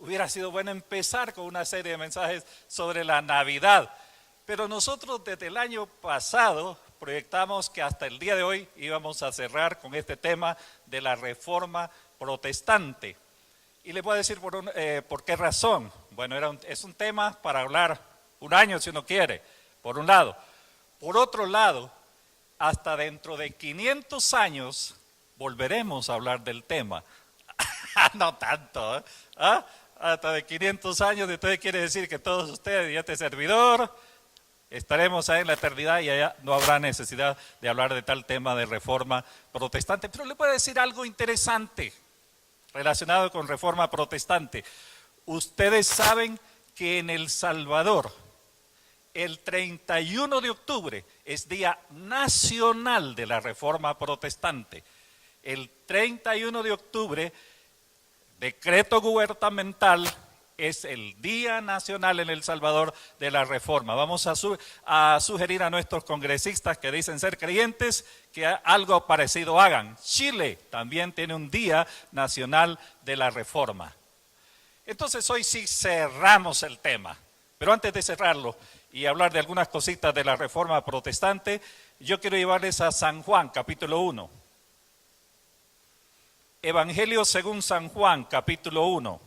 hubiera sido bueno empezar con una serie de mensajes sobre la Navidad. Pero nosotros desde el año pasado proyectamos que hasta el día de hoy íbamos a cerrar con este tema de la Reforma Protestante. Y les voy a decir por qué razón. Bueno, es un tema para hablar un año si uno quiere, por un lado. Por otro lado, hasta dentro de 500 años volveremos a hablar del tema. No tanto, ¿eh? ¿Ah? Hasta de 500 años, entonces quiere decir que todos ustedes y este servidor estaremos ahí en la eternidad y allá no habrá necesidad de hablar de tal tema de reforma protestante. Pero le voy a decir algo interesante relacionado con reforma protestante. Ustedes saben que en El Salvador el 31 de octubre es Día Nacional de la Reforma Protestante. El 31 de octubre, decreto gubernamental, es el Día Nacional en El Salvador de la Reforma. Vamos a sugerir a nuestros congresistas que dicen ser creyentes que algo parecido hagan. Chile también tiene un Día Nacional de la Reforma. Entonces hoy sí cerramos el tema, pero antes de cerrarlo y hablar de algunas cositas de la Reforma Protestante, yo quiero llevarles a San Juan, capítulo 1. Evangelio según San Juan, capítulo 1.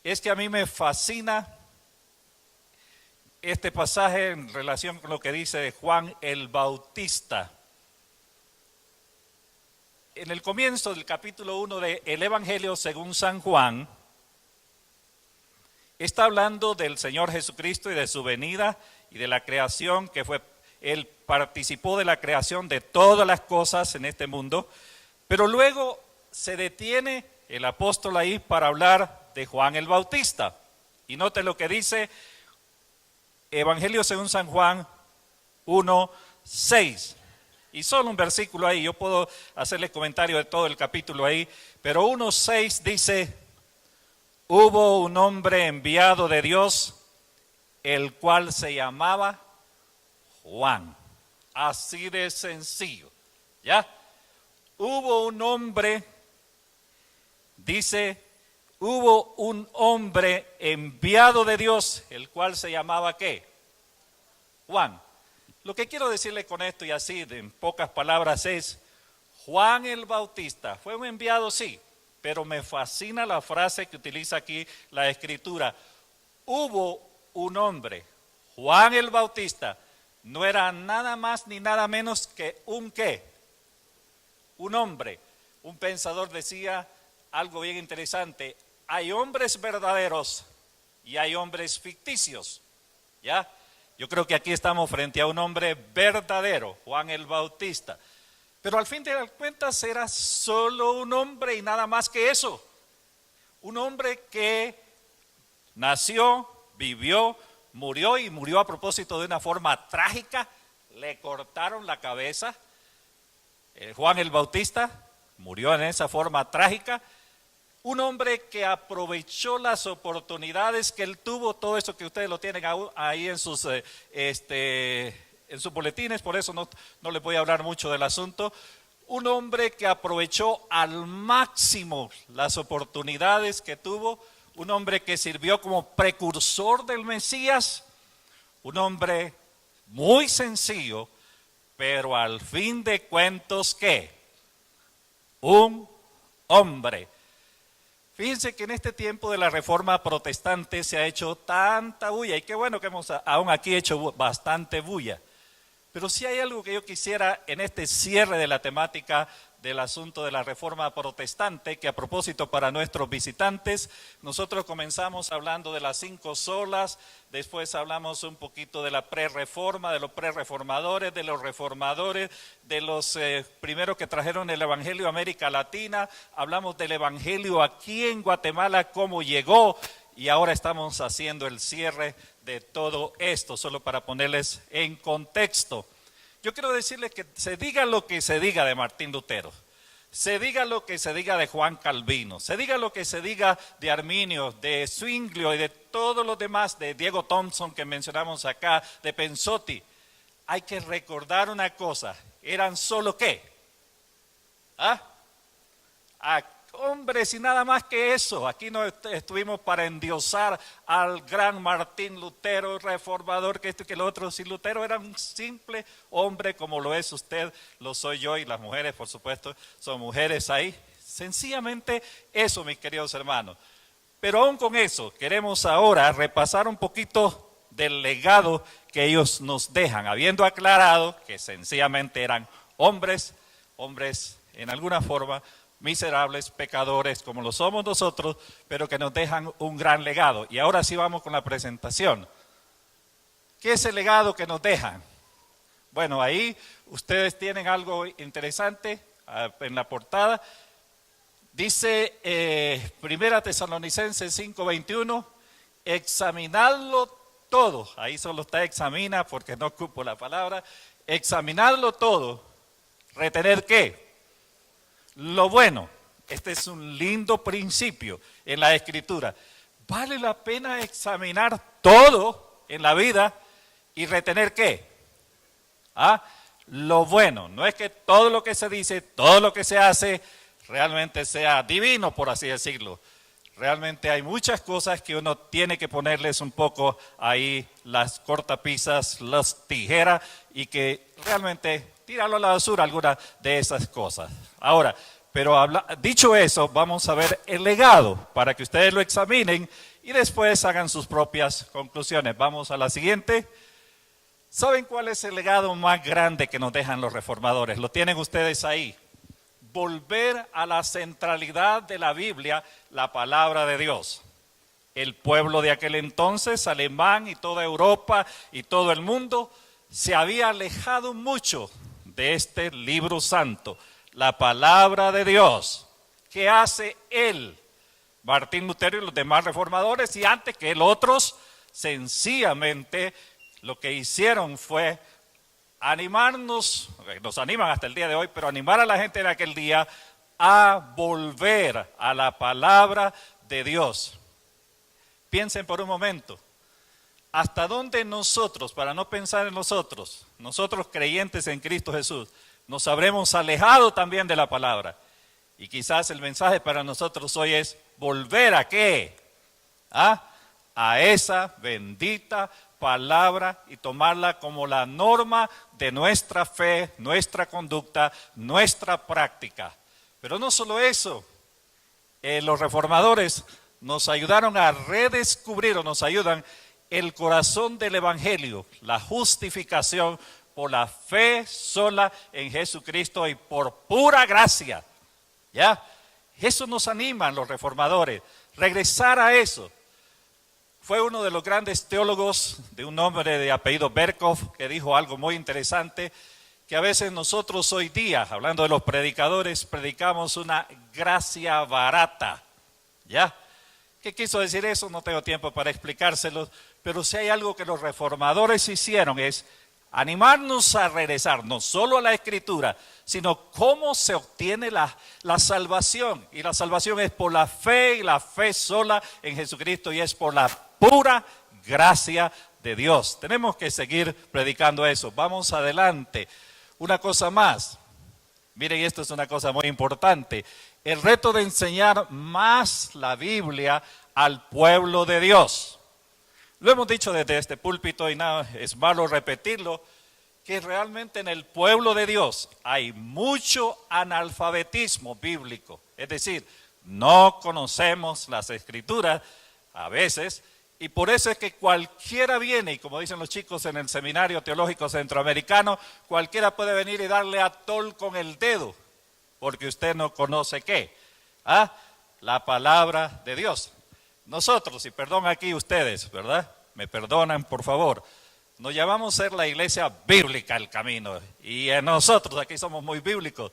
Es que a mí me fascina este pasaje en relación con lo que dice Juan el Bautista. En el comienzo del capítulo 1 del Evangelio según San Juan, está hablando del Señor Jesucristo y de su venida y de la creación que fue. Él participó de la creación de todas las cosas en este mundo, pero luego se detiene el apóstol ahí para hablar de Juan el Bautista. Y note lo que dice Evangelio según San Juan 1:6. Y solo un versículo ahí, yo puedo hacerle comentario de todo el capítulo ahí, pero 1:6 dice: hubo un hombre enviado de Dios, el cual se llamaba Juan. Así de sencillo, ¿ya? Hubo un hombre, dice, hubo un hombre enviado de Dios, el cual se llamaba ¿qué? Juan. Lo que quiero decirle con esto y así, en pocas palabras, es: Juan el Bautista fue un enviado, sí, pero me fascina la frase que utiliza aquí la Escritura. Hubo un hombre, Juan el Bautista, no era nada más ni nada menos que un ¿qué? Un hombre. Un pensador decía algo bien interesante: hay hombres verdaderos y hay hombres ficticios, ¿ya? Yo creo que aquí estamos frente a un hombre verdadero, Juan el Bautista. Pero al fin de cuentas era solo un hombre y nada más que eso. Un hombre que nació, vivió, murió y murió a propósito de una forma trágica. Le cortaron la cabeza. Juan el Bautista murió en esa forma trágica. Un hombre que aprovechó las oportunidades que él tuvo, todo eso que ustedes lo tienen ahí en sus boletines, por eso no les voy a hablar mucho del asunto. Un hombre que aprovechó al máximo las oportunidades que tuvo, un hombre que sirvió como precursor del Mesías, un hombre muy sencillo, pero al fin de cuentas, ¿qué? Un hombre. Fíjense que en este tiempo de la Reforma Protestante se ha hecho tanta bulla, y qué bueno que hemos aún aquí hecho bastante bulla. Pero sí hay algo que yo quisiera en este cierre de la temática del asunto de la Reforma Protestante, que a propósito para nuestros visitantes, nosotros comenzamos hablando de las 5 solas, después hablamos un poquito de la prerreforma, de los prerreformadores, de los reformadores, de los primeros que trajeron el Evangelio a América Latina, hablamos del Evangelio aquí en Guatemala, cómo llegó, y ahora estamos haciendo el cierre de todo esto, solo para ponerles en contexto. Yo quiero decirles que se diga lo que se diga de Martín Lutero, se diga lo que se diga de Juan Calvino, se diga lo que se diga de Arminio, de Zwinglio y de todos los demás, de Diego Thompson que mencionamos acá, de Pensotti, hay que recordar una cosa: eran solo ¿qué? ¿Ah? a hombres y nada más que eso. Aquí no estuvimos para endiosar al gran Martín Lutero, reformador, que esto y que lo otro. Si Lutero era un simple hombre como lo es usted, lo soy yo, y las mujeres, por supuesto, son mujeres ahí. Sencillamente eso, mis queridos hermanos. Pero aún con eso, queremos ahora repasar un poquito del legado que ellos nos dejan, habiendo aclarado que sencillamente eran hombres en alguna forma miserables, pecadores como lo somos nosotros, pero que nos dejan un gran legado. Y ahora sí vamos con la presentación. ¿Qué es el legado que nos dejan? Bueno, ahí ustedes tienen algo interesante en la portada. Dice Primera Tesalonicenses 5:21, examinadlo todo. Ahí solo está examina porque no ocupo la palabra. Examinadlo todo. ¿Retener qué? Lo bueno. Este es un lindo principio en la Escritura. Vale la pena examinar todo en la vida y retener ¿qué? Lo bueno. No es que todo lo que se dice, todo lo que se hace realmente sea divino, por así decirlo. Realmente hay muchas cosas que uno tiene que ponerles un poco ahí las cortapisas, las tijeras, y que realmente tirarlo a la basura algunas de esas cosas. Ahora, pero dicho eso, vamos a ver el legado para que ustedes lo examinen y después hagan sus propias conclusiones. Vamos a la siguiente. ¿Saben cuál es el legado más grande que nos dejan los reformadores? Lo tienen ustedes ahí. Volver a la centralidad de la Biblia, la palabra de Dios. El pueblo de aquel entonces, alemán y toda Europa y todo el mundo, se había alejado mucho de este libro santo, la palabra de Dios. ¿Qué hace él? Martín Lutero y los demás reformadores, y antes que él otros, sencillamente lo que hicieron fue animarnos, nos animan hasta el día de hoy, pero animar a la gente de aquel día a volver a la palabra de Dios. Piensen por un momento, ¿hasta dónde nosotros, para no pensar en nosotros creyentes en Cristo Jesús, nos habremos alejado también de la palabra? Y quizás el mensaje para nosotros hoy es volver a ¿qué? A esa bendita palabra y tomarla como la norma de nuestra fe, nuestra conducta, nuestra práctica. Pero no solo eso, los reformadores nos ayudaron a redescubrir, o nos ayudan, el corazón del evangelio, la justificación por la fe sola en Jesucristo y por pura gracia. ¿Ya? Eso nos animan los reformadores, regresar a eso. Fue uno de los grandes teólogos, de un hombre de apellido Berkhof, que dijo algo muy interesante, que a veces nosotros hoy día, hablando de los predicadores, predicamos una gracia barata. ¿Ya? ¿Qué quiso decir eso? No tengo tiempo para explicárselo, pero si hay algo que los reformadores hicieron es animarnos a regresar, no solo a la Escritura, sino cómo se obtiene la salvación. Y la salvación es por la fe, y la fe sola en Jesucristo, y es por la pura gracia de Dios. Tenemos que seguir predicando eso. Vamos adelante. Una cosa más. Miren, esto es una cosa muy importante. El reto de enseñar más la Biblia al pueblo de Dios. Lo hemos dicho desde este púlpito y nada, es malo repetirlo, que realmente en el pueblo de Dios hay mucho analfabetismo bíblico. Es decir, no conocemos las Escrituras a veces, y por eso es que cualquiera viene, y como dicen los chicos en el Seminario Teológico Centroamericano, cualquiera puede venir y darle a tol con el dedo, porque usted no conoce ¿qué? La palabra de Dios. Nosotros, y perdón aquí ustedes, ¿verdad? Me perdonan, por favor. Nos llamamos ser la iglesia bíblica El Camino, y nosotros aquí somos muy bíblicos.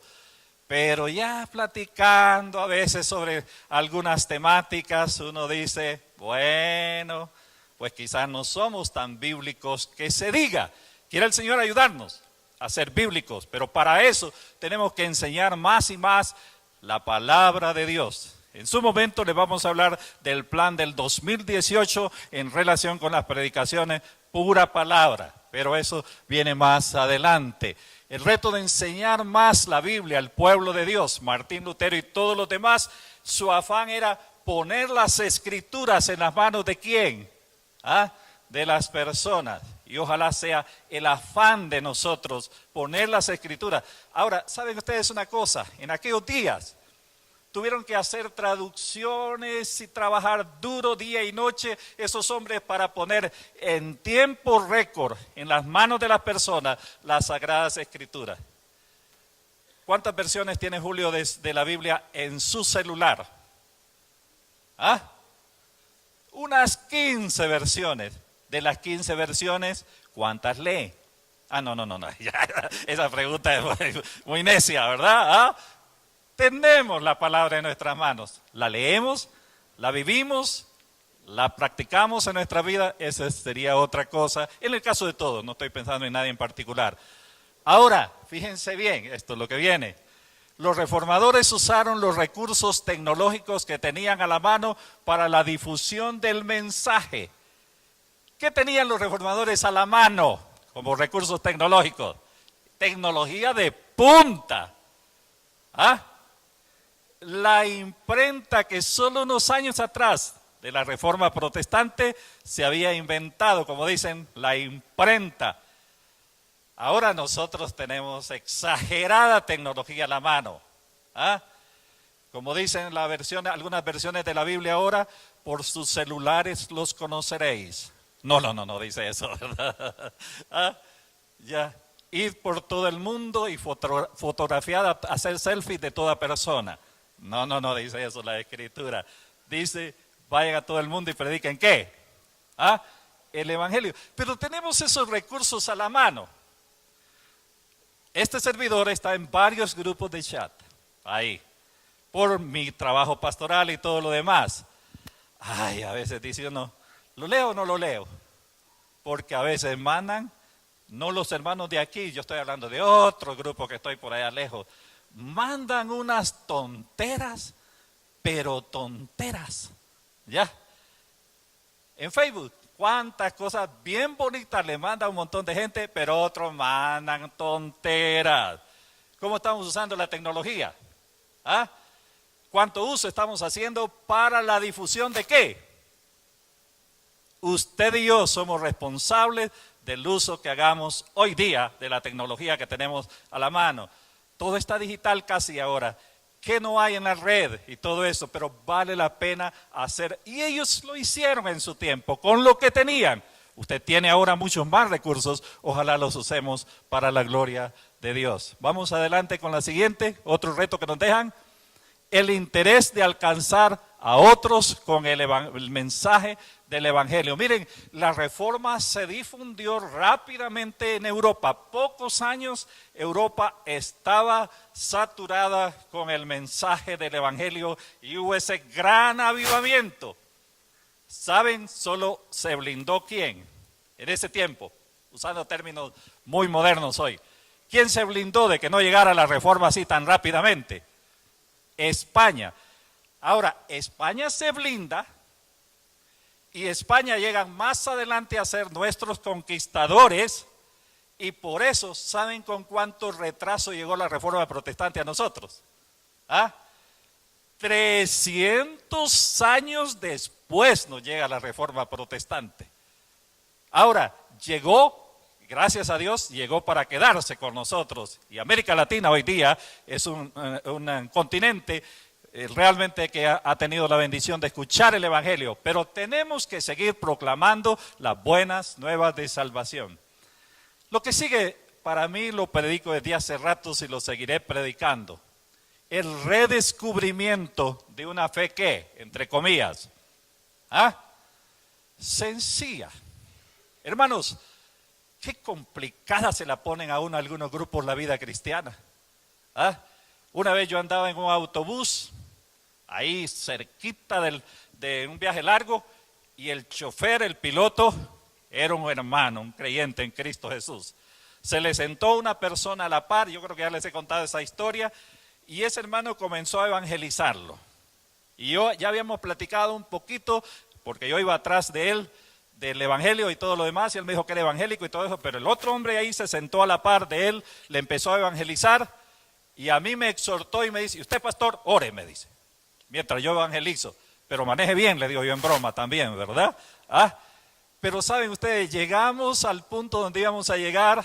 Pero ya platicando a veces sobre algunas temáticas, uno dice, bueno, pues quizás no somos tan bíblicos que se diga. Quiere el Señor ayudarnos a ser bíblicos, pero para eso tenemos que enseñar más y más la palabra de Dios. En su momento les vamos a hablar del plan del 2018 en relación con las predicaciones pura palabra, pero eso viene más adelante. El reto de enseñar más la Biblia al pueblo de Dios. Martín Lutero y todos los demás, su afán era poner las escrituras en las manos de ¿quién? ¿Ah? De las personas. Y ojalá sea el afán de nosotros poner las escrituras. Ahora, ¿saben ustedes una cosa? En aquellos días tuvieron que hacer traducciones y trabajar duro día y noche esos hombres para poner en tiempo récord en las manos de las personas las sagradas escrituras. ¿Cuántas versiones tiene Julio de la Biblia en su celular? ¿Ah? Unas 15 versiones. De las 15 versiones, ¿cuántas lee? No. Esa pregunta es muy necia, ¿verdad? ¿Ah? Tenemos la palabra en nuestras manos. La leemos, la vivimos, la practicamos en nuestra vida. Esa sería otra cosa. En el caso de todos, no estoy pensando en nadie en particular. Ahora, fíjense bien, esto es lo que viene. Los reformadores usaron los recursos tecnológicos que tenían a la mano para la difusión del mensaje. ¿Qué tenían los reformadores a la mano como recursos tecnológicos? Tecnología de punta. ¿Ah? La imprenta que solo unos años atrás de la Reforma Protestante se había inventado, como dicen, la imprenta. Ahora nosotros tenemos exagerada tecnología a la mano. ¿Ah? Como dicen algunas versiones de la Biblia ahora, por sus celulares los conoceréis. No, dice eso, ¿verdad? ¿Ah? Ya, ir por todo el mundo y fotografiar, hacer selfies de toda persona. No dice eso la Escritura. Dice, vayan a todo el mundo y prediquen, ¿qué? ¿Ah? El Evangelio. Pero tenemos esos recursos a la mano. Este servidor está en varios grupos de chat, ahí, por mi trabajo pastoral y todo lo demás. A veces dice uno, ¿lo leo o no lo leo? Porque a veces mandan, no los hermanos de aquí, yo estoy hablando de otro grupo que estoy por allá lejos, mandan unas tonteras, pero tonteras, ¿ya? En Facebook, cuántas cosas bien bonitas le manda un montón de gente, pero otros mandan tonteras. ¿Cómo estamos usando la tecnología? ¿Ah? ¿Cuánto uso estamos haciendo para la difusión de qué? Usted y yo somos responsables del uso que hagamos hoy día de la tecnología que tenemos a la mano. Todo está digital casi ahora. ¿Qué no hay en la red y todo eso? Pero vale la pena hacer. Y ellos lo hicieron en su tiempo, con lo que tenían. Usted tiene ahora muchos más recursos. Ojalá los usemos para la gloria de Dios. Vamos adelante con la siguiente. Otro reto que nos dejan. El interés de alcanzar a otros con el mensaje del Evangelio. Miren, la Reforma se difundió rápidamente en Europa. Pocos años Europa estaba saturada con el mensaje del Evangelio y hubo ese gran avivamiento. ¿Saben? Solo se blindó ¿quién? En ese tiempo, usando términos muy modernos hoy. ¿Quién se blindó de que no llegara la Reforma así tan rápidamente? España. Ahora, España se blinda y España llega más adelante a ser nuestros conquistadores y por eso, ¿saben con cuánto retraso llegó la Reforma Protestante a nosotros? 300 años después nos llega la Reforma Protestante. Ahora, llegó, gracias a Dios, llegó para quedarse con nosotros. Y América Latina hoy día es un continente realmente que ha tenido la bendición de escuchar el Evangelio. Pero tenemos que seguir proclamando las buenas nuevas de salvación. Lo que sigue, para mí lo predico desde hace ratos y lo seguiré predicando. El redescubrimiento de una fe que, entre comillas, sencilla. Hermanos, qué complicada se la ponen a uno algunos grupos la vida cristiana. Una vez yo andaba en un autobús, ahí cerquita de un viaje largo, y el chofer, el piloto, era un hermano, un creyente en Cristo Jesús. Se le sentó una persona a la par, yo creo que ya les he contado esa historia, y ese hermano comenzó a evangelizarlo. Y ya habíamos platicado un poquito, porque yo iba atrás de él, del evangelio y todo lo demás, y él me dijo que era evangélico y todo eso, pero el otro hombre ahí se sentó a la par de él, le empezó a evangelizar, y a mí me exhortó y me dice, usted pastor, ore, me dice, mientras yo evangelizo, pero maneje bien, le digo yo en broma también, ¿verdad? Pero saben ustedes, llegamos al punto donde íbamos a llegar,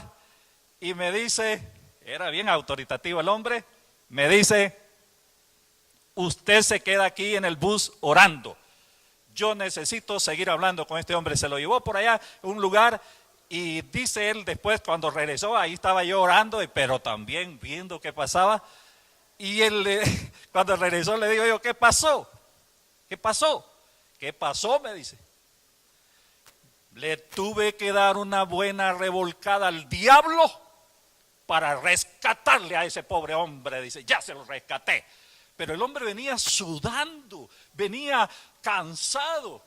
y me dice, era bien autoritativo el hombre, me dice, usted se queda aquí en el bus orando. Yo necesito seguir hablando con este hombre. Se lo llevó por allá a un lugar y dice él después cuando regresó, ahí estaba yo orando, pero también viendo qué pasaba. Y él cuando regresó le digo yo, ¿qué pasó? ¿Qué pasó? ¿Qué pasó? Me dice. Le tuve que dar una buena revolcada al diablo para rescatarle a ese pobre hombre. Dice, ya se lo rescaté. Pero el hombre venía sudando, venía cansado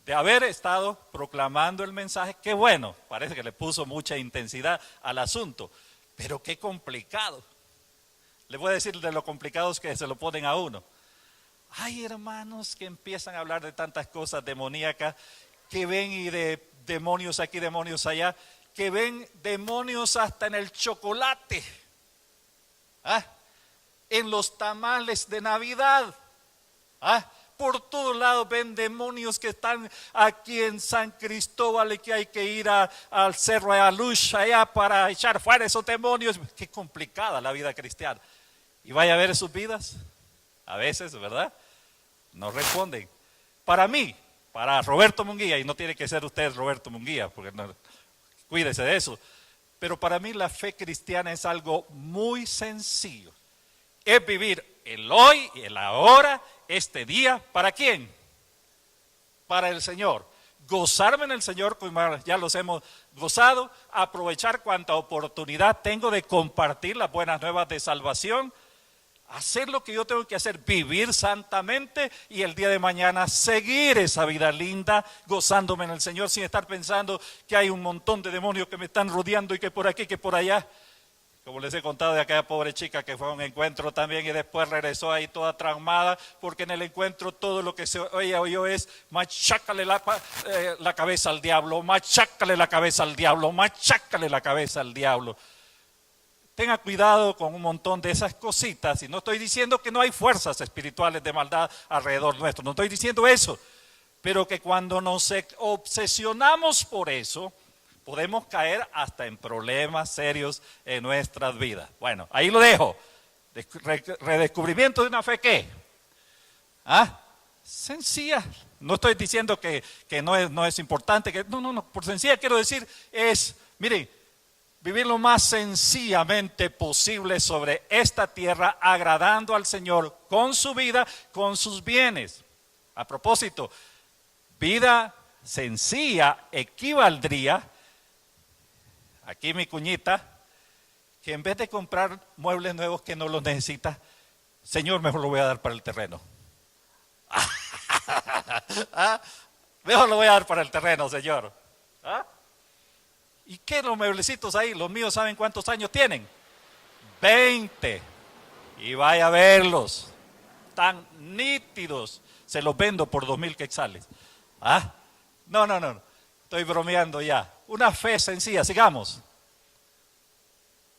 de haber estado proclamando el mensaje. Qué bueno, parece que le puso mucha intensidad al asunto, pero qué complicado. Le voy a decir de lo complicados que se lo ponen a uno. Hay hermanos que empiezan a hablar de tantas cosas demoníacas, que ven y de demonios aquí, demonios allá, que ven demonios hasta en el chocolate. En los tamales de Navidad. Por todos lados ven demonios que están aquí en San Cristóbal y que hay que ir al Cerro de Alush allá para echar fuera esos demonios. Qué complicada la vida cristiana. Y vaya a ver sus vidas. A veces, ¿verdad? No responden. Para mí, para Roberto Munguía, y no tiene que ser usted Roberto Munguía, porque no, cuídese de eso. Pero para mí la fe cristiana es algo muy sencillo. Es vivir el hoy y el ahora, este día, ¿para quién? Para el Señor. Gozarme en el Señor, como ya los hemos gozado, aprovechar cuanta oportunidad tengo de compartir las buenas nuevas de salvación, hacer lo que yo tengo que hacer, vivir santamente y el día de mañana seguir esa vida linda, gozándome en el Señor sin estar pensando que hay un montón de demonios que me están rodeando y que por aquí, que por allá. Como les he contado de aquella pobre chica que fue a un encuentro también y después regresó ahí toda traumada porque en el encuentro todo lo que ella oyó es machácale la cabeza al diablo, machácale la cabeza al diablo, machácale la cabeza al diablo. Tenga cuidado con un montón de esas cositas y no estoy diciendo que no hay fuerzas espirituales de maldad alrededor nuestro, no estoy diciendo eso, pero que cuando nos obsesionamos por eso, podemos caer hasta en problemas serios en nuestras vidas. Bueno, ahí lo dejo. Redescubrimiento de una fe, ¿qué? Sencilla. No estoy diciendo que no es importante. No, por sencilla quiero decir es, miren, vivir lo más sencillamente posible sobre esta tierra, agradando al Señor con su vida, con sus bienes. A propósito, vida sencilla equivaldría, aquí mi cuñita, que en vez de comprar muebles nuevos que no los necesita, Señor, mejor lo voy a dar para el terreno. Mejor lo voy a dar para el terreno, Señor. ¿Y qué los mueblecitos ahí? Los míos, ¿saben cuántos años tienen? 20. Y vaya a verlos. Tan nítidos. Se los vendo por 2,000 quetzales. No. Estoy bromeando ya. Una fe sencilla, sigamos.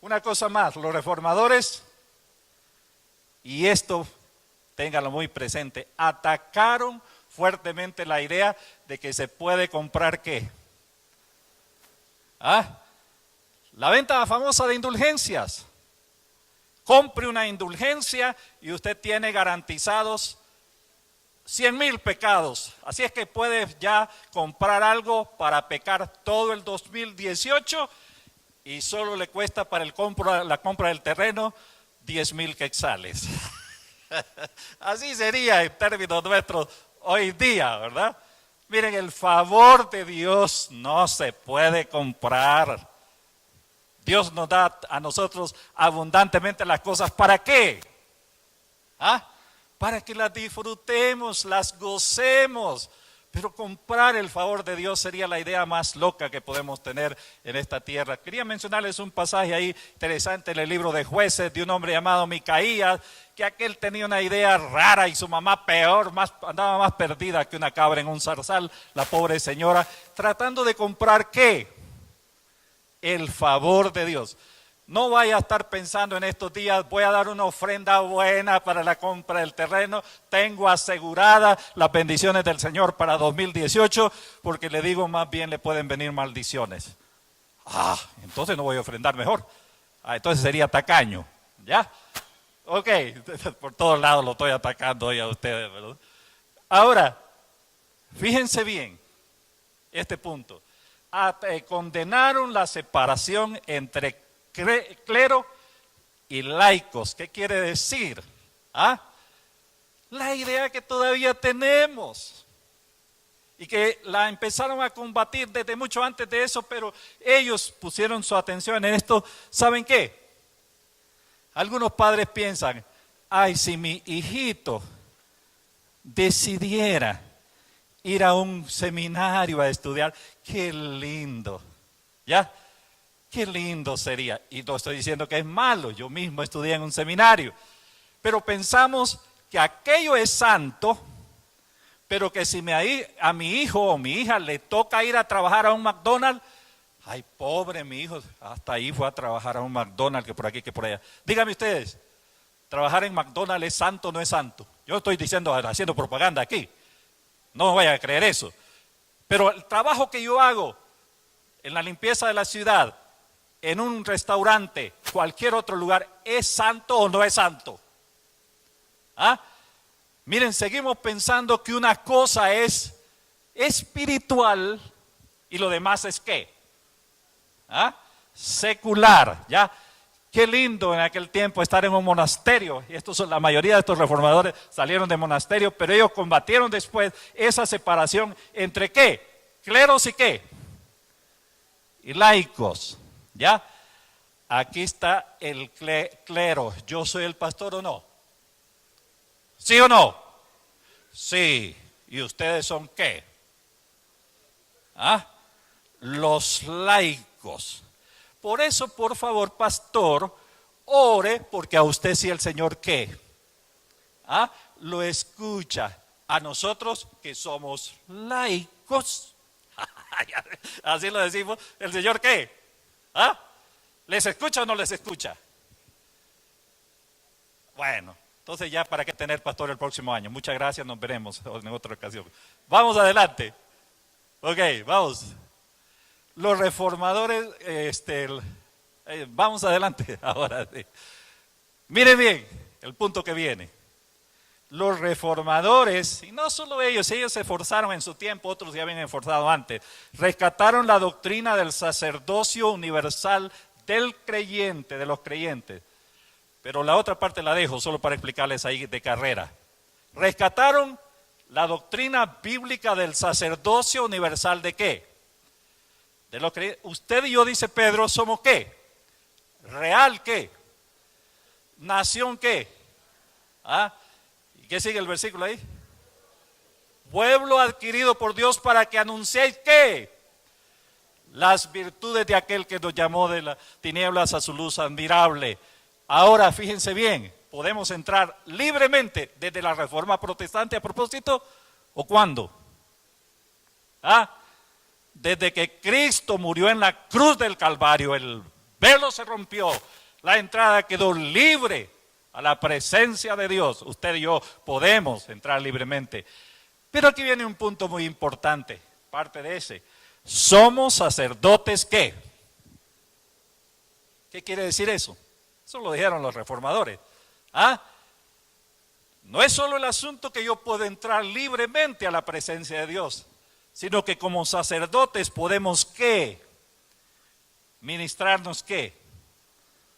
Una cosa más, los reformadores, y esto ténganlo muy presente, atacaron fuertemente la idea de que se puede comprar ¿qué? La venta famosa de indulgencias. Compre una indulgencia y usted tiene garantizados 100,000 pecados. Así es que puede ya comprar algo para pecar todo el 2018 y solo le cuesta para la compra del terreno 10,000 quetzales. Así sería en términos nuestros hoy día, ¿verdad? Miren, el favor de Dios no se puede comprar. Dios nos da a nosotros abundantemente las cosas. ¿Para qué? Para que las disfrutemos, las gocemos, Pero comprar el favor de Dios sería la idea más loca que podemos tener en esta tierra. Quería mencionarles un pasaje ahí interesante en el libro de Jueces de un hombre llamado Micaías, que aquel tenía una idea rara y su mamá peor, andaba más perdida que una cabra en un zarzal, la pobre señora, tratando de comprar ¿qué? El favor de Dios. No vaya a estar pensando en estos días, voy a dar una ofrenda buena para la compra del terreno, tengo asegurada las bendiciones del Señor para 2018, porque le digo más bien le pueden venir maldiciones. Entonces no voy a ofrendar mejor. Entonces sería tacaño, ¿ya? Ok, por todos lados lo estoy atacando hoy a ustedes, ¿verdad? Ahora, fíjense bien este punto. Condenaron la separación entre clero y laicos. ¿Qué quiere decir? La idea que todavía tenemos y que la empezaron a combatir desde mucho antes de eso, pero ellos pusieron su atención en esto. ¿Saben qué? Algunos padres piensan, si mi hijito decidiera ir a un seminario a estudiar, qué lindo, ¿ya? Qué lindo sería. Y no estoy diciendo que es malo, yo mismo estudié en un seminario. Pero pensamos que aquello es santo, pero que si a mi hijo o mi hija le toca ir a trabajar a un McDonald's, ay, pobre mi hijo, hasta ahí fue a trabajar a un McDonald's, que por aquí, que por allá. Díganme ustedes, ¿trabajar en McDonald's es santo o no es santo? Yo estoy diciendo, haciendo propaganda aquí. No me vayan a creer eso. Pero el trabajo que yo hago en la limpieza de la ciudad, en un restaurante, cualquier otro lugar, ¿es santo o no es santo? Miren, seguimos pensando que una cosa es espiritual y lo demás es ¿qué? Secular, ¿ya? Qué lindo en aquel tiempo estar en un monasterio. Y la mayoría de estos reformadores salieron de monasterio, pero ellos combatieron después esa separación entre ¿qué? Cleros y ¿qué? Y laicos. ¿Ya? Aquí está el clero. ¿Yo soy el pastor o no? ¿Sí o no? Sí. ¿Y ustedes son qué? Los laicos. Por eso, por favor, pastor, ore, porque a usted sí el Señor ¿qué? Lo escucha. A nosotros que somos laicos. Así lo decimos. ¿El Señor qué? ¿Les escucha o no les escucha? Bueno, entonces ya para qué tener pastor el próximo año. Muchas gracias, nos veremos en otra ocasión. Vamos adelante. Ok, vamos. Los reformadores, vamos adelante ahora. Sí. Miren bien el punto que viene. Los reformadores, y no solo ellos se esforzaron en su tiempo, otros ya habían esforzado antes, rescataron la doctrina del sacerdocio universal del creyente, de los creyentes. Pero la otra parte la dejo solo para explicarles ahí de carrera. Rescataron la doctrina bíblica del sacerdocio universal de ¿qué? De los creyentes. Usted y yo, dice Pedro, somos ¿qué? Real ¿qué? Nación ¿qué? ¿Y qué sigue el versículo ahí? Pueblo adquirido por Dios para que anunciéis ¿qué? Las virtudes de aquel que nos llamó de las tinieblas a su luz admirable. Ahora, fíjense bien, ¿podemos entrar libremente desde la Reforma Protestante a propósito? ¿O cuándo? Desde que Cristo murió en la cruz del Calvario, el velo se rompió, la entrada quedó libre a la presencia de Dios. Usted y yo podemos entrar libremente. Pero aquí viene un punto muy importante, parte de ese. Somos sacerdotes ¿qué? ¿Qué quiere decir eso? Eso lo dijeron los reformadores. No es solo el asunto que yo puedo entrar libremente a la presencia de Dios, sino que como sacerdotes podemos ¿qué? Ministrarnos ¿qué?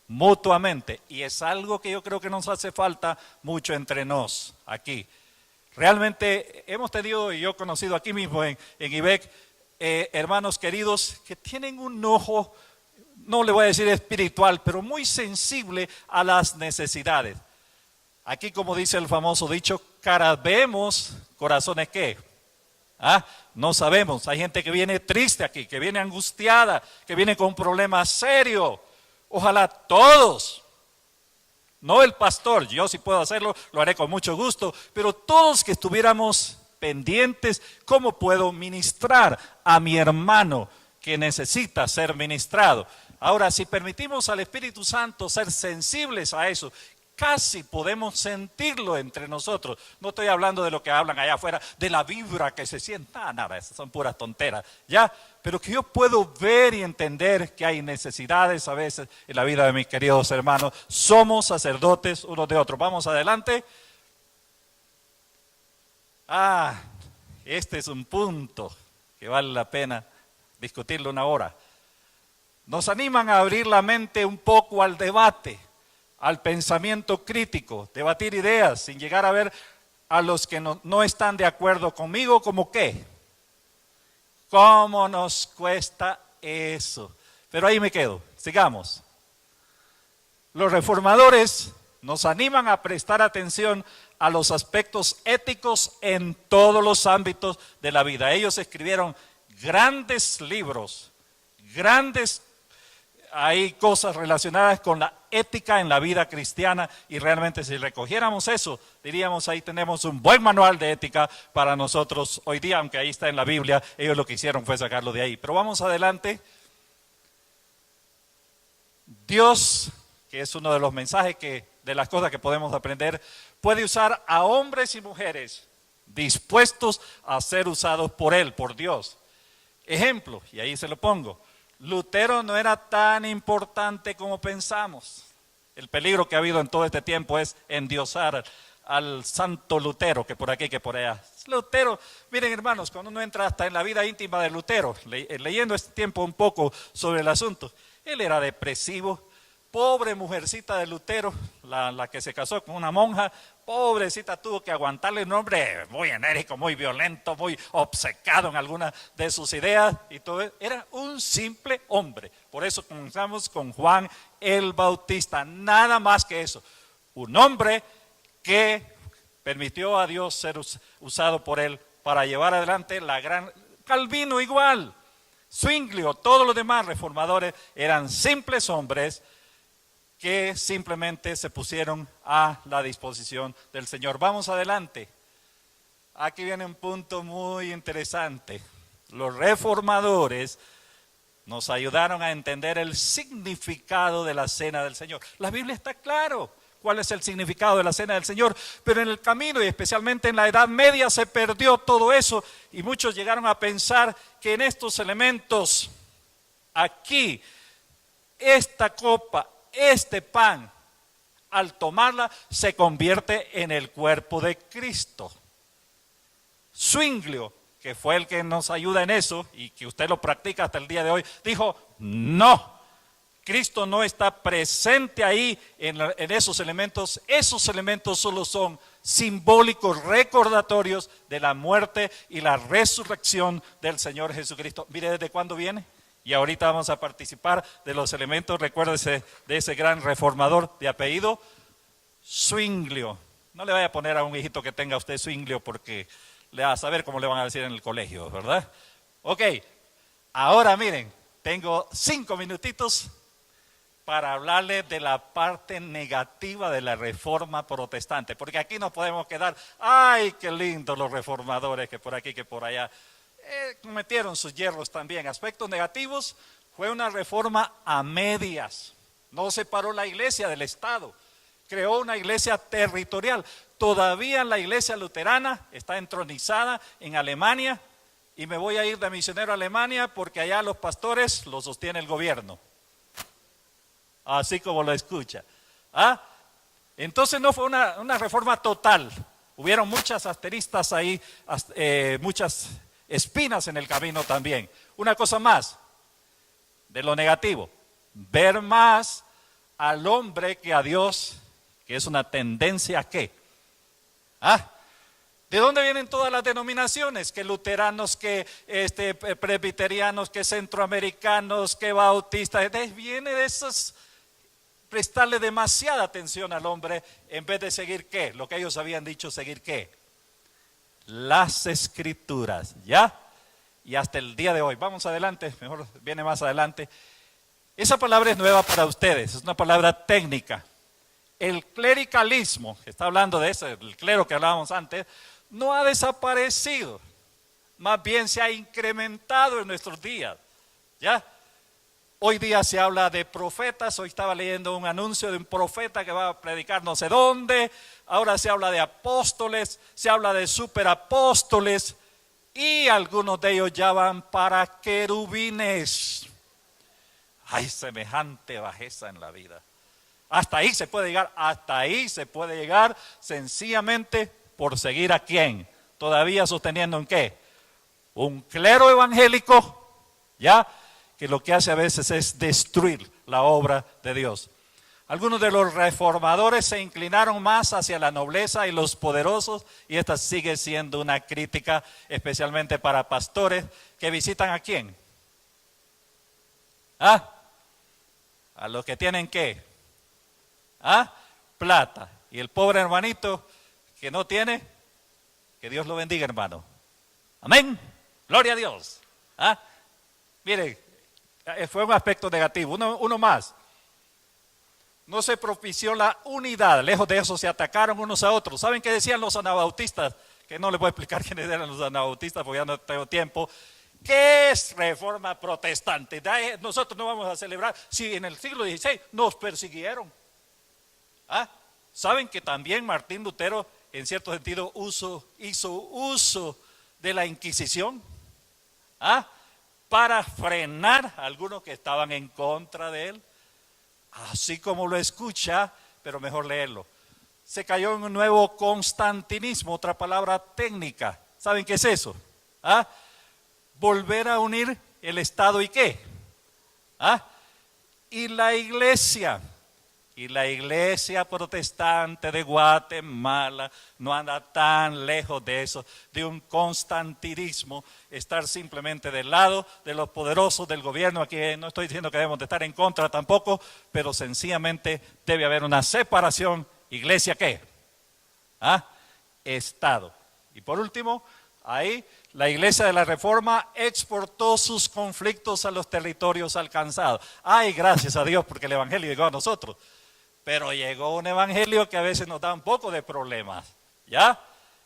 Mutuamente. Y es algo que yo creo que nos hace falta mucho entre nos aquí. Realmente hemos tenido, y yo he conocido aquí mismo en IBEC, hermanos queridos que tienen un ojo, no le voy a decir espiritual, pero muy sensible a las necesidades. Aquí, como dice el famoso dicho, caras vemos, corazones ¿qué? ¿Ah? No sabemos. Hay gente que viene triste aquí, que viene angustiada, que viene con un problema serio. Ojalá todos, no el pastor, yo si puedo hacerlo, lo haré con mucho gusto, pero todos que estuviéramos pendientes, ¿cómo puedo ministrar a mi hermano que necesita ser ministrado? Ahora, si permitimos al Espíritu Santo ser sensibles a eso, casi podemos sentirlo entre nosotros. No estoy hablando de lo que hablan allá afuera, de la vibra que se siente, nada, esas son puras tonteras, ¿ya? Pero que yo puedo ver y entender que hay necesidades a veces en la vida de mis queridos hermanos. Somos sacerdotes unos de otros. Vamos adelante. Este es un punto que vale la pena discutirlo una hora. Nos animan a abrir la mente un poco al debate, al pensamiento crítico, debatir ideas sin llegar a ver a los que no están de acuerdo conmigo como qué. ¿Cómo nos cuesta eso? Pero ahí me quedo, sigamos. Los reformadores nos animan a prestar atención a los aspectos éticos en todos los ámbitos de la vida. Ellos escribieron grandes libros, hay cosas relacionadas con la ética en la vida cristiana y realmente si recogiéramos eso, diríamos ahí tenemos un buen manual de ética para nosotros hoy día, aunque ahí está en la Biblia, ellos lo que hicieron fue sacarlo de ahí. Pero vamos adelante. Dios, que es uno de los mensajes de las cosas que podemos aprender, puede usar a hombres y mujeres dispuestos a ser usados por Él, por Dios. Ejemplo, y ahí se lo pongo. Lutero no era tan importante como pensamos. El peligro que ha habido en todo este tiempo es endiosar al santo Lutero, que por aquí, que por allá. Lutero, miren hermanos, cuando uno entra hasta en la vida íntima de Lutero, leyendo este tiempo un poco sobre el asunto, él era depresivo. Pobre mujercita de Lutero, la que se casó con una monja, pobrecita, tuvo que aguantarle un hombre muy enérgico, muy violento, muy obcecado en algunas de sus ideas y todo. Era un simple hombre. Por eso comenzamos con Juan el Bautista, nada más que eso. Un hombre que permitió a Dios ser usado por él para llevar adelante la gran... Calvino igual, Zwinglio, todos los demás reformadores eran simples hombres que simplemente se pusieron a la disposición del Señor. Vamos adelante. Aquí viene un punto muy interesante. Los reformadores nos ayudaron a entender el significado de la cena del Señor. La Biblia está claro cuál es el significado de la cena del Señor, pero en el camino y especialmente en la Edad Media se perdió todo eso y muchos llegaron a pensar que en estos elementos, aquí, esta copa, este pan, al tomarla, se convierte en el cuerpo de Cristo. Zwinglio, que fue el que nos ayuda en eso, y que usted lo practica hasta el día de hoy, dijo, no, Cristo no está presente ahí en esos elementos solo son simbólicos, recordatorios de la muerte y la resurrección del Señor Jesucristo. Mire desde cuándo viene. Y ahorita vamos a participar de los elementos, recuérdese de ese gran reformador de apellido Zwinglio. No le vaya a poner a un hijito que tenga usted Zwinglio porque le va a saber cómo le van a decir en el colegio, ¿verdad? Ok, ahora miren, tengo 5 minutitos para hablarle de la parte negativa de la reforma protestante, porque aquí no podemos quedar, ay, qué lindos los reformadores que por aquí, que por allá. Cometieron sus yerros también. Aspectos negativos, fue una reforma a medias. No separó la iglesia del Estado, creó una iglesia territorial. Todavía la iglesia luterana está entronizada en Alemania y me voy a ir de misionero a Alemania porque allá los pastores los sostiene el gobierno. Así como lo escucha. Entonces no fue una reforma total. Hubieron muchas asteristas ahí, muchas espinas en el camino también. Una cosa más, de lo negativo, ver más al hombre que a Dios, que es una tendencia a ¿qué? ¿De dónde vienen todas las denominaciones? Que luteranos, que presbiterianos, que centroamericanos, que bautistas, viene de esos, prestarle demasiada atención al hombre en vez de seguir ¿qué? Lo que ellos habían dicho, seguir ¿qué? las Escrituras, ¿ya? Y hasta el día de hoy. Vamos adelante, mejor viene más adelante. Esa palabra es nueva para ustedes, es una palabra técnica. El clericalismo, que está hablando de eso, el clero que hablábamos antes, no ha desaparecido, más bien se ha incrementado en nuestros días, ¿ya? Hoy día se habla de profetas, hoy estaba leyendo un anuncio de un profeta que va a predicar no sé dónde, ahora se habla de apóstoles, se habla de superapóstoles y algunos de ellos ya van para querubines. Hay semejante bajeza en la vida. Hasta ahí se puede llegar, sencillamente por seguir a quién, todavía sosteniendo en qué, un clero evangélico, ¿ya? Que lo que hace a veces es destruir la obra de Dios. Algunos de los reformadores se inclinaron más hacia la nobleza y los poderosos, y esta sigue siendo una crítica especialmente para pastores que visitan ¿a quién? ¿Ah? A los que tienen ¿qué? ¿Ah? Plata. Y el pobre hermanito que no tiene, que Dios lo bendiga, hermano. Amén. Gloria a Dios. ¿Ah? Mire, fue un aspecto negativo. Uno más. No se propició la unidad. Lejos de eso se atacaron unos a otros. ¿Saben qué decían los anabautistas? Que no les voy a explicar quiénes eran los anabautistas porque ya no tengo tiempo. ¿Qué es reforma protestante? Nosotros no vamos a celebrar si en el siglo XVI nos persiguieron. ¿Ah? ¿Saben que también Martín Lutero en cierto sentido hizo uso de la Inquisición? ¿Ah? Para frenar a algunos que estaban en contra de él. Así como lo escucha, pero mejor leerlo. Se cayó en un nuevo constantinismo, otra palabra técnica. ¿Saben qué es eso? ¿Ah? Volver a unir el Estado y ¿qué? ¿Ah? Y la iglesia. Y la iglesia protestante de Guatemala no anda tan lejos de eso, de un constantinismo, estar simplemente del lado de los poderosos del gobierno. Aquí no estoy diciendo que debemos de estar en contra tampoco, pero sencillamente debe haber una separación. ¿Iglesia qué? ¿Ah? Estado. Y por último, ahí la iglesia de la Reforma exportó sus conflictos a los territorios alcanzados. Ay, gracias a Dios porque el evangelio llegó a nosotros. Pero llegó un evangelio que a veces nos da un poco de problemas, ¿ya?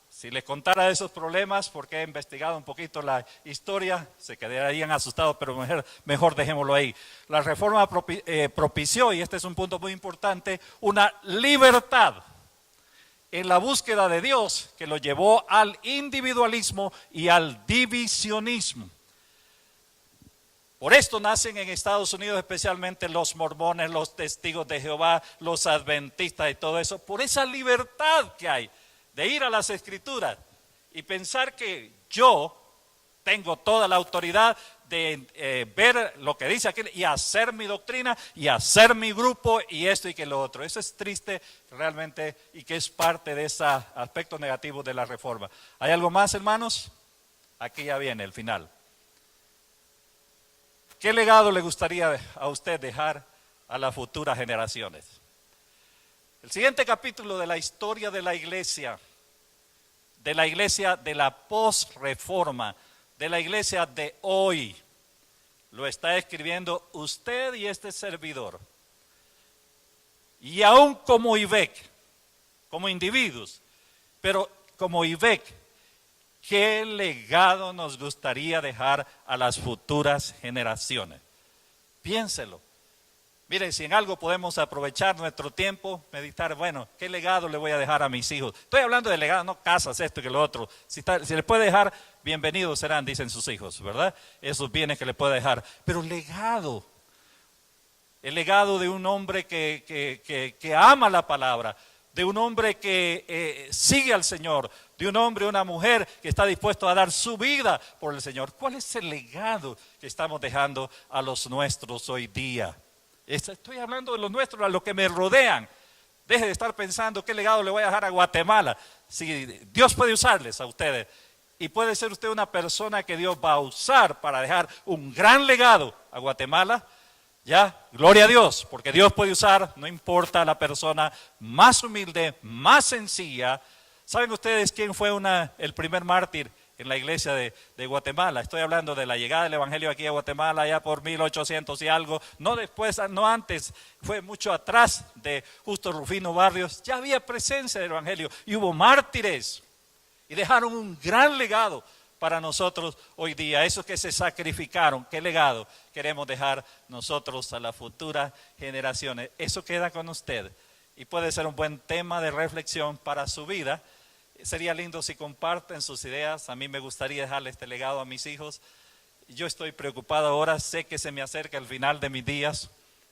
Si les contara esos problemas, porque he investigado un poquito la historia, se quedarían asustados, pero mejor dejémoslo ahí. La Reforma propició, y este es un punto muy importante, una libertad en la búsqueda de Dios que lo llevó al individualismo y al divisionismo. Por esto nacen en Estados Unidos especialmente los mormones, los testigos de Jehová, los adventistas y todo eso, por esa libertad que hay de ir a las Escrituras y pensar que yo tengo toda la autoridad de ver lo que dice aquel y hacer mi doctrina y hacer mi grupo y esto y que lo otro. Eso es triste realmente y que es parte de ese aspecto negativo de la reforma. ¿Hay algo más, hermanos? Aquí ya viene el final. ¿Qué legado le gustaría a usted dejar a las futuras generaciones? El siguiente capítulo de la historia de la iglesia de la posreforma, de la iglesia de hoy, lo está escribiendo usted y este servidor. Y aún como IVEC, como individuos, pero como IVEC, ¿qué legado nos gustaría dejar a las futuras generaciones? Piénselo. Mire, si en algo podemos aprovechar nuestro tiempo, meditar, bueno, ¿qué legado le voy a dejar a mis hijos? Estoy hablando de legado, no casas, esto y que lo otro. Si le puede dejar, bienvenidos serán, dicen sus hijos, ¿verdad? Esos bienes que le puede dejar. Pero legado, el legado de un hombre que ama la palabra, de un hombre que sigue al Señor, de un hombre o una mujer que está dispuesto a dar su vida por el Señor. ¿Cuál es el legado que estamos dejando a los nuestros hoy día? Estoy hablando de los nuestros, a los que me rodean. Deje de estar pensando qué legado le voy a dejar a Guatemala. Si Dios puede usarles a ustedes y puede ser usted una persona que Dios va a usar para dejar un gran legado a Guatemala, ya, gloria a Dios, porque Dios puede usar, no importa la persona más humilde, más sencilla, ¿Saben ustedes quién fue el primer mártir en la iglesia de Guatemala? Estoy hablando de la llegada del evangelio aquí a Guatemala ya por 1800 y algo, no después, no antes, fue mucho atrás de Justo Rufino Barrios. Ya había presencia del evangelio y hubo mártires y dejaron un gran legado para nosotros hoy día. Esos que se sacrificaron, ¿qué legado queremos dejar nosotros a las futuras generaciones? Eso queda con usted y puede ser un buen tema de reflexión para su vida. Sería lindo si comparten sus ideas. A mí me gustaría dejarle este legado a mis hijos. Yo estoy preocupado ahora, sé que se me acerca el final de mis días.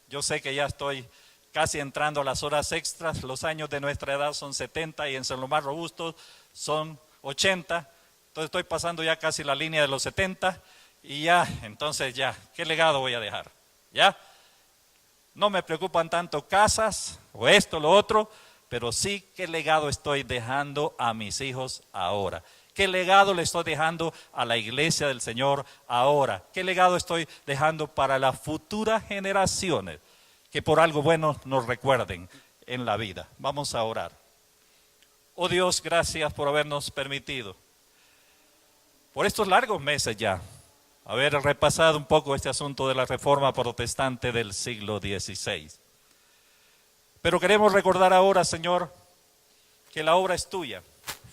Yo sé que ya estoy casi entrando a las horas extras. Los años de nuestra edad son 70 y en los más robustos son 80. Entonces estoy pasando ya casi la línea de los 70 y ya, entonces ya, ¿qué legado voy a dejar? ¿Ya? No me preocupan tanto casas o esto, lo otro, pero sí qué legado estoy dejando a mis hijos ahora. ¿Qué legado le estoy dejando a la iglesia del Señor ahora? ¿Qué legado estoy dejando para las futuras generaciones que por algo bueno nos recuerden en la vida? Vamos a orar. Oh Dios, gracias por habernos permitido, por estos largos meses ya, haber repasado un poco este asunto de la Reforma Protestante del siglo XVI. Pero queremos recordar ahora, Señor, que la obra es tuya.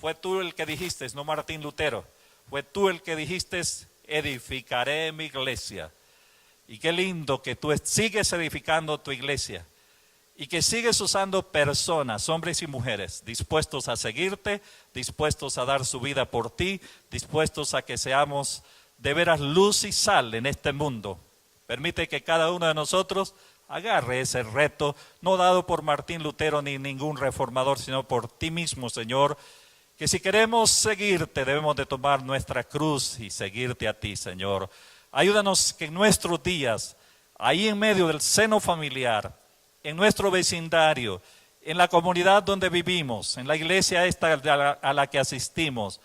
Fue tú el que dijiste, no Martín Lutero. Fue tú el que dijiste, edificaré mi iglesia. Y qué lindo que tú sigues edificando tu iglesia. Y que sigues usando personas, hombres y mujeres, dispuestos a seguirte, dispuestos a dar su vida por ti, dispuestos a que seamos de veras luz y sal en este mundo. Permite que cada uno de nosotros agarre ese reto, no dado por Martín Lutero ni ningún reformador, sino por ti mismo, Señor, que si queremos seguirte debemos de tomar nuestra cruz y seguirte a ti, Señor. Ayúdanos que en nuestros días, ahí en medio del seno familiar, en nuestro vecindario, en la comunidad donde vivimos, en la iglesia esta a la que asistimos,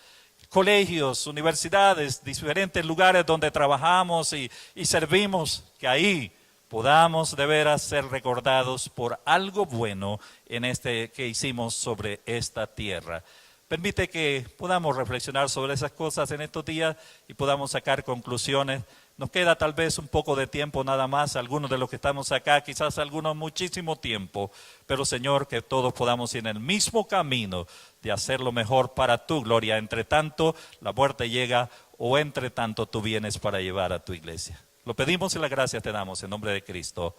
colegios, universidades, diferentes lugares donde trabajamos y servimos, que ahí podamos de veras ser recordados por algo bueno en que hicimos sobre esta tierra. Permite que podamos reflexionar sobre esas cosas en estos días y podamos sacar conclusiones. Nos queda tal vez un poco de tiempo nada más, algunos de los que estamos acá, quizás algunos muchísimo tiempo, pero Señor, que todos podamos ir en el mismo camino de hacer lo mejor para tu gloria. Entre tanto, la muerte llega o entre tanto tú vienes para llevar a tu iglesia. Lo pedimos y la gracia te damos en nombre de Cristo.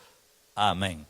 Amén.